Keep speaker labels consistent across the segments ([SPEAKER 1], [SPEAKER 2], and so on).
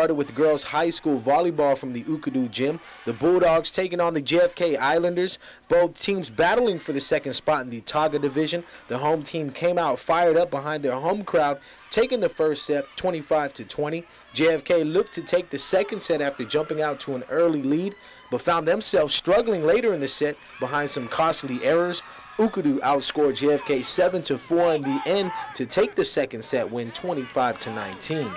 [SPEAKER 1] Started with girls high school volleyball from the Ukadu gym. The Bulldogs taking on the JFK Islanders. Both teams battling for the second spot in the Taga division. The home team came out fired up behind their home crowd, taking the first set 25-20. JFK looked to take the second set after jumping out to an early lead, but found themselves struggling later in the set behind some costly errors. Ukadu outscored JFK 7-4 in the end to take the second set win 25-19.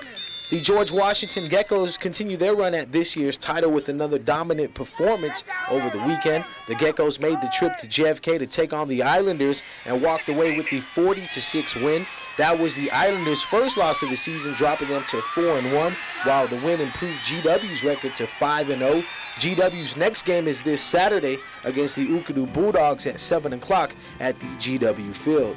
[SPEAKER 1] The George Washington Geckos continue their run at this year's title with another dominant performance over the weekend. The Geckos made the trip to JFK to take on the Islanders and walked away with the 40-6 win. That was the Islanders' first loss of the season, dropping them to 4-1, while the win improved GW's record to 5-0. GW's next game is this Saturday against the Ukadu Bulldogs at 7 o'clock at the GW Field.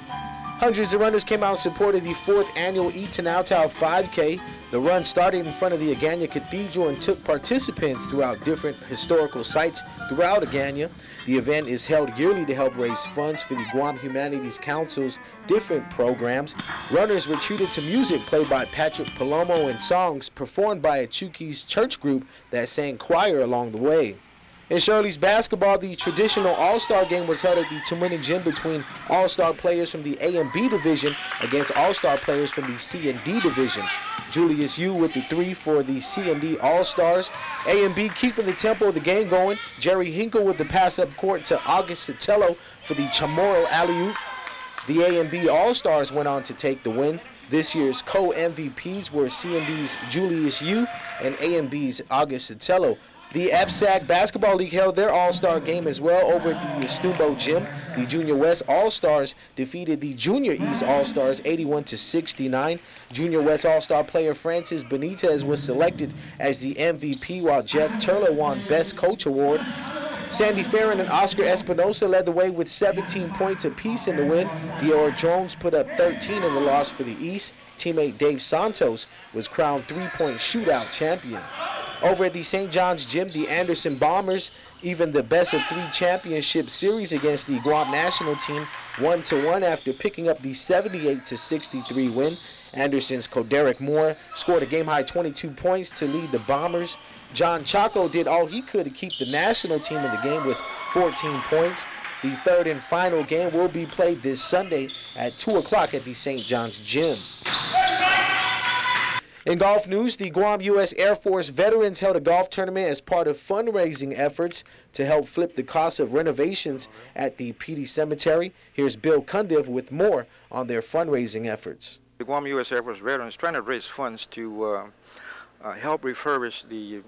[SPEAKER 1] Hundreds of runners came out and supported the 4th annual Eaton-Outtow 5K. The run started in front of the Agana Cathedral and took participants throughout different historical sites throughout Agana. The event is held yearly to help raise funds for the Guam Humanities Council's different programs. Runners were treated to music played by Patrick Palomo and songs performed by a Chuukese church group that sang choir along the way. In Shirley's basketball, the traditional All-Star game was held at the Tumuni Gym between All-Star players from the A and B division against All-Star players from the C and D division. Julius Yu with the 3 for the C and D All-Stars. A and B keeping the tempo of the game going. Jerry Hinkle with the pass up court to August Sotelo for the Chamorro alley-oop. The A and B All-Stars went on to take the win. This year's co-MVPs were C and D's Julius Yu and A and B's August Sotelo. The FSAC Basketball League held their All-Star game as well over at the Stumbo Gym. The Junior West All-Stars defeated the Junior East All-Stars 81-69. Junior West All-Star player Francis Benitez was selected as the MVP, while Jeff Turler won Best Coach Award. Sandy Farron and Oscar Espinosa led the way with 17 points apiece in the win. Dior Jones put up 13 in the loss for the East. Teammate Dave Santos was crowned three-point shootout champion. Over at the St. John's Gym, the Anderson Bombers, even the best-of-3 championship series against the Guam national team, 1-1 after picking up the 78-63 win. Anderson's Koderick Moore scored a game-high 22 points to lead the Bombers. John Chaco did all he could to keep the national team in the game with 14 points. The third and final game will be played this Sunday at 2 o'clock at the St. John's Gym. In golf news, the Guam U.S. Air Force veterans held a golf tournament as part of fundraising efforts to help flip the cost of renovations at the PD Cemetery. Here's Bill Cundiff with more on their fundraising efforts.
[SPEAKER 2] The Guam U.S. Air Force veterans trying to raise funds to help refurbish the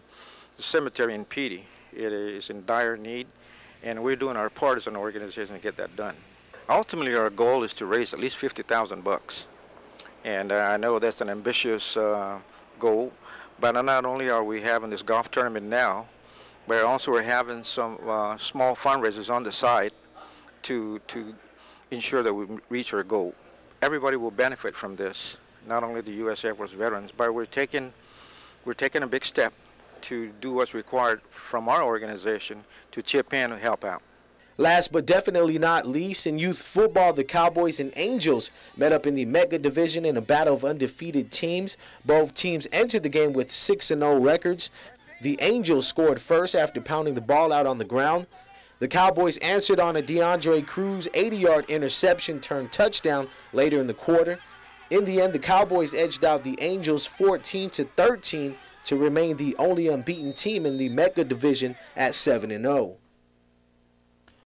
[SPEAKER 2] cemetery in PD. It is in dire need, and we're doing our part as an organization to get that done. Ultimately, our goal is to raise at least $50,000. And I know that's an ambitious goal, but not only are we having this golf tournament now, but also we're having some small fundraisers on the side to ensure that we reach our goal. Everybody will benefit from this, not only the U.S. Air Force veterans, but we're taking a big step to do what's required from our organization to chip in and help out.
[SPEAKER 1] Last but definitely not least, in youth football, the Cowboys and Angels met up in the Mega Division in a battle of undefeated teams. Both teams entered the game with 6-0 records. The Angels scored first after pounding the ball out on the ground. The Cowboys answered on a DeAndre Cruz 80-yard interception turned touchdown later in the quarter. In the end, the Cowboys edged out the Angels 14-13 to remain the only unbeaten team in the Mega Division at 7-0.